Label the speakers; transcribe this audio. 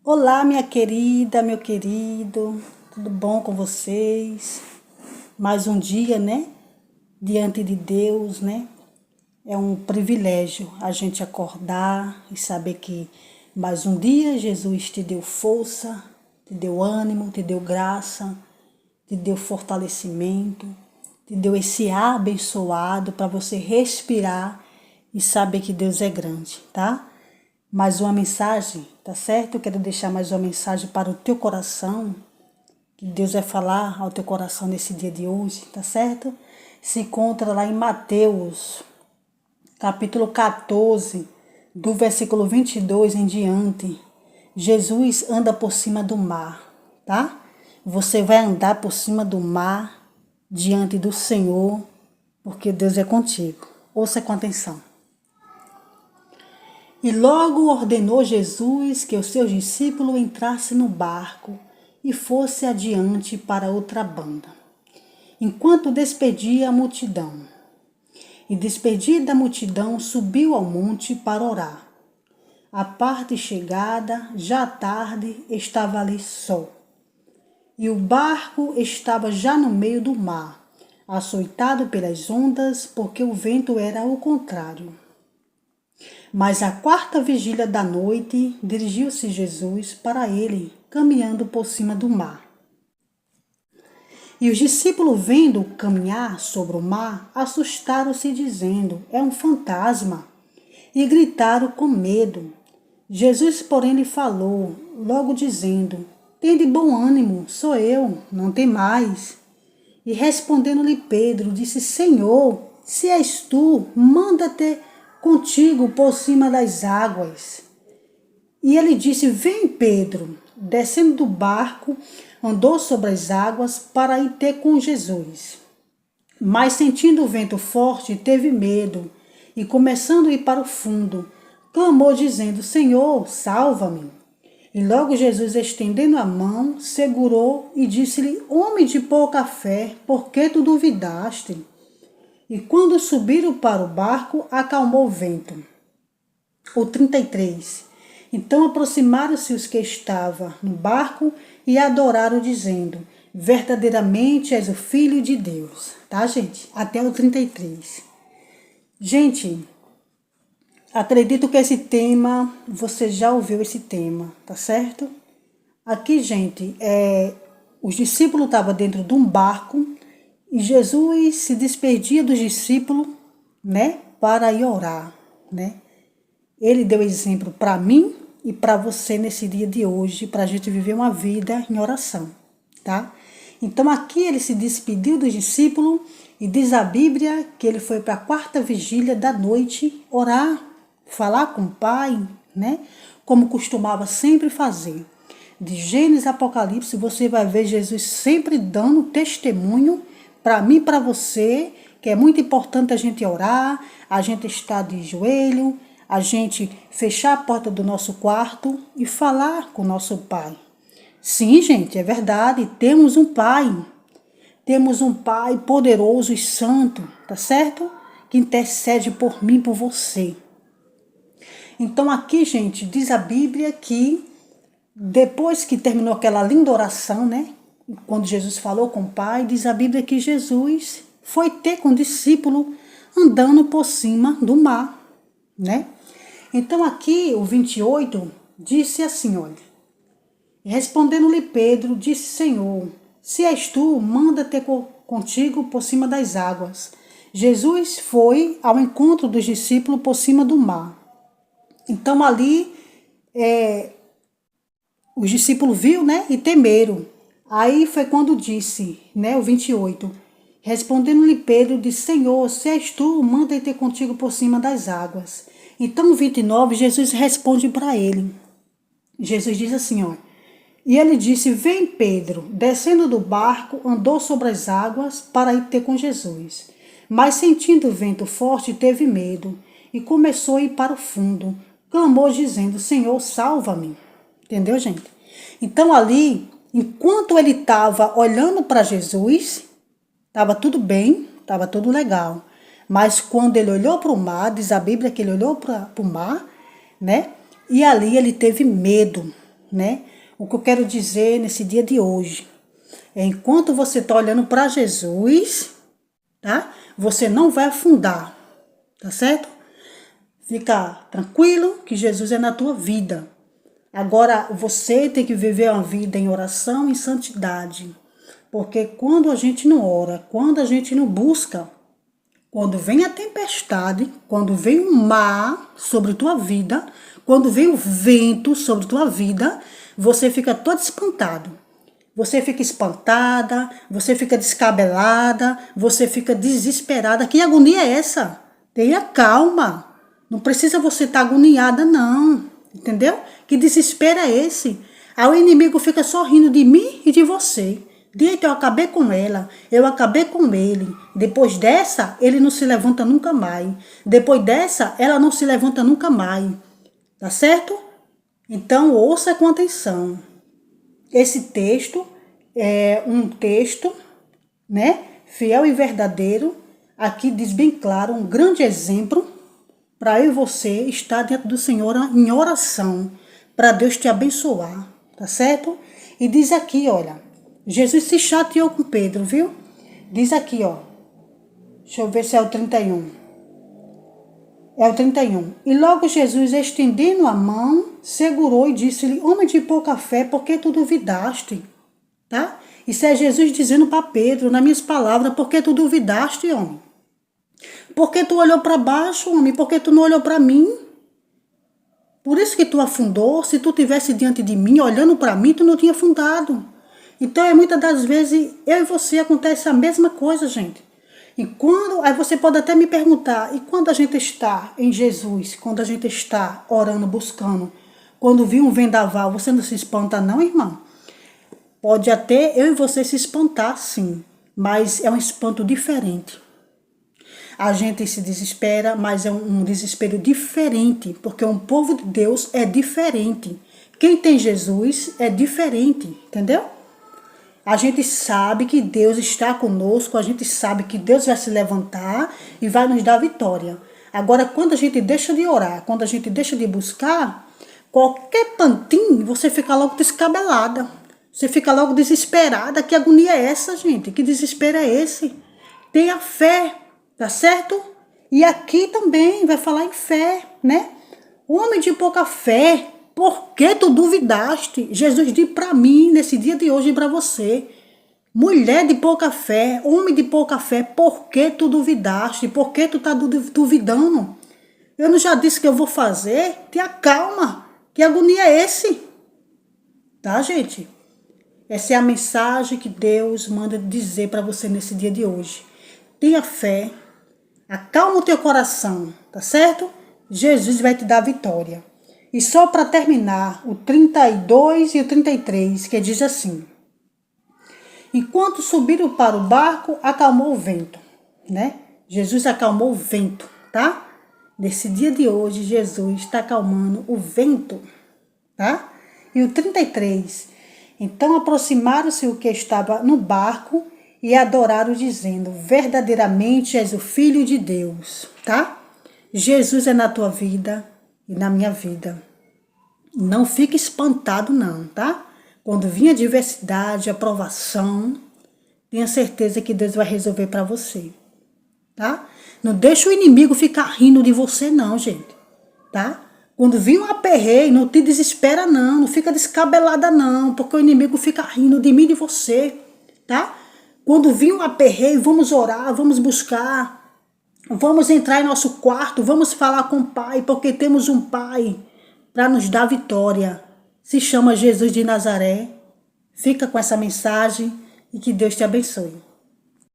Speaker 1: Olá, minha querida, meu querido, tudo bom com vocês? Mais um dia, né? Diante de Deus, né? É um privilégio a gente acordar e saber que mais um dia Jesus te deu força, te deu ânimo, te deu graça, te deu fortalecimento, te deu esse ar abençoado para você respirar e saber que Deus é grande, tá? Mais uma mensagem, tá certo? Eu quero deixar mais uma mensagem para o teu coração, que Deus vai falar ao teu coração nesse dia de hoje, tá certo? Se encontra lá em Mateus, capítulo 14, do versículo 22 em diante. Jesus anda por cima do mar, tá? Você vai andar por cima do mar, diante do Senhor, porque Deus é contigo. Ouça com atenção. E logo ordenou Jesus que os seus discípulos entrassem no barco e fosse adiante para outra banda, enquanto despedia a multidão. E despedida a multidão, subiu ao monte para orar. A parte chegada, já tarde, estava ali só. E o barco estava já no meio do mar, açoitado pelas ondas, porque o vento era ao contrário. Mas à quarta vigília da noite, dirigiu-se Jesus para ele, caminhando por cima do mar. E os discípulos, vendo caminhar sobre o mar, assustaram-se, dizendo: é um fantasma, e gritaram com medo. Jesus, porém, lhe falou, logo dizendo: tende bom ânimo, sou eu, não temais. E respondendo-lhe Pedro, disse: Senhor, se és tu, manda-te contigo por cima das águas. E ele disse: vem, Pedro. Descendo do barco, andou sobre as águas para ir ter com Jesus. Mas sentindo o vento forte, teve medo, e começando a ir para o fundo, clamou dizendo: Senhor, salva-me. E logo Jesus, estendendo a mão, segurou e disse-lhe: homem de pouca fé, por que tu duvidaste? E quando subiram para o barco, acalmou o vento. O 33. Então aproximaram-se os que estavam no barco e adoraram, dizendo: verdadeiramente és o Filho de Deus. Tá, gente? Até o 33. Gente, acredito que esse tema, você já ouviu esse tema, tá certo? Aqui, gente, os discípulos estavam dentro de um barco e Jesus se despedia dos discípulos, né, para ir orar, né? Ele deu exemplo para mim e para você nesse dia de hoje, para a gente viver uma vida em oração, tá? Então aqui ele se despediu dos discípulos e diz a Bíblia que ele foi para a quarta vigília da noite orar, falar com o Pai, né? Como costumava sempre fazer. De Gênesis a Apocalipse, você vai ver Jesus sempre dando testemunho para mim e para você, que é muito importante a gente orar, a gente estar de joelho, a gente fechar a porta do nosso quarto e falar com o nosso Pai. Sim, gente, é verdade, temos um Pai. Temos um Pai poderoso e santo, tá certo? Que intercede por mim e por você. Então aqui, gente, diz a Bíblia que depois que terminou aquela linda oração, né? Quando Jesus falou com o Pai, diz a Bíblia que Jesus foi ter com o discípulo andando por cima do mar, né? Então aqui o 28 disse assim, olha: respondendo-lhe Pedro, disse: Senhor, se és tu, manda ter contigo por cima das águas. Jesus foi ao encontro dos discípulos por cima do mar. Então ali os discípulos viram, né, e temeram. Aí foi quando disse, né, o 28, respondendo-lhe Pedro, disse: Senhor, se és tu, manda ter contigo por cima das águas. Então o 29, Jesus responde para ele. Jesus diz assim, ó: e ele disse: vem, Pedro. Descendo do barco, andou sobre as águas para ir ter com Jesus. Mas sentindo o vento forte, teve medo e começou a ir para o fundo. Clamou dizendo: Senhor, salva-me. Entendeu, gente? Então ali, enquanto ele estava olhando para Jesus, estava tudo bem, estava tudo legal. Mas quando ele olhou para o mar, diz a Bíblia que ele olhou para o mar, né? E ali ele teve medo, né? O que eu quero dizer nesse dia de hoje é, enquanto você está olhando para Jesus, tá? Você não vai afundar, tá certo? Fica tranquilo que Jesus é na tua vida. Agora, você tem que viver uma vida em oração e santidade. Porque quando a gente não ora, quando a gente não busca, quando vem a tempestade, quando vem o mar sobre tua vida, quando vem o vento sobre tua vida, você fica todo espantado. Você fica espantada, você fica descabelada, você fica desesperada. Que agonia é essa? Tenha calma. Não precisa você estar agoniada, não. Entendeu? Que desespero é esse? Aí o inimigo fica só rindo de mim e de você. Direito, eu acabei com ela, eu acabei com ele. Depois dessa, ele não se levanta nunca mais. Depois dessa, ela não se levanta nunca mais. Tá certo? Então, ouça com atenção. Esse texto é um texto, né, fiel e verdadeiro. Aqui diz bem claro, um grande exemplo para eu e você estar diante do Senhor em oração, para Deus te abençoar, tá certo? E diz aqui, olha, Jesus se chateou com Pedro, viu? Diz aqui, ó, deixa eu ver se é o 31. É o 31. E logo Jesus, estendendo a mão, segurou e disse-lhe, homem de pouca fé, por que tu duvidaste? Tá? Isso é Jesus dizendo para Pedro, nas minhas palavras, por que tu duvidaste, homem? Por que tu olhou para baixo, homem? Por que tu não olhou para mim? Por isso que tu afundou. Se tu tivesse diante de mim, olhando para mim, tu não tinha afundado. Então, muitas das vezes, eu e você acontece a mesma coisa, gente. E quando, aí você pode até me perguntar, e quando a gente está em Jesus, quando a gente está orando, buscando, quando vir um vendaval, você não se espanta não, irmão? Pode até eu e você se espantar, sim, mas é um espanto diferente. A gente se desespera, mas é um desespero diferente, porque um povo de Deus é diferente. Quem tem Jesus é diferente, entendeu? A gente sabe que Deus está conosco, a gente sabe que Deus vai se levantar e vai nos dar vitória. Agora, quando a gente deixa de orar, quando a gente deixa de buscar, qualquer pantinho, você fica logo descabelada. Você fica logo desesperada. Que agonia é essa, gente? Que desespero é esse? Tenha fé, tá certo? E aqui também vai falar em fé, né? Homem de pouca fé, por que tu duvidaste? Jesus disse para mim, nesse dia de hoje, e para você. Mulher de pouca fé, homem de pouca fé, por que tu duvidaste? Por que tu tá duvidando? Eu não já disse que eu vou fazer? Te acalma. Que agonia é esse? Tá, gente? Essa é a mensagem que Deus manda dizer para você nesse dia de hoje. Tenha fé, acalma o teu coração, tá certo? Jesus vai te dar vitória. E só para terminar, o 32 e o 33, que diz assim. Enquanto subiram para o barco, acalmou o vento, né? Jesus acalmou o vento, tá? Nesse dia de hoje, Jesus está acalmando o vento, tá? E o 33. Então aproximaram-se o que estava no barco e adoraram dizendo, verdadeiramente és o Filho de Deus, tá? Jesus é na tua vida e na minha vida. Não fique espantado não, tá? Quando vir a adversidade, a provação, tenha certeza que Deus vai resolver para você, tá? Não deixa o inimigo ficar rindo de você não, gente, tá? Quando vir um aperreio, não te desespera não fica descabelada não, porque o inimigo fica rindo de mim e de você, tá? Quando vir um aperreio, vamos orar, vamos buscar, vamos entrar em nosso quarto, vamos falar com o Pai, porque temos um Pai para nos dar vitória. Se chama Jesus de Nazaré. Fica com essa mensagem e que Deus te abençoe.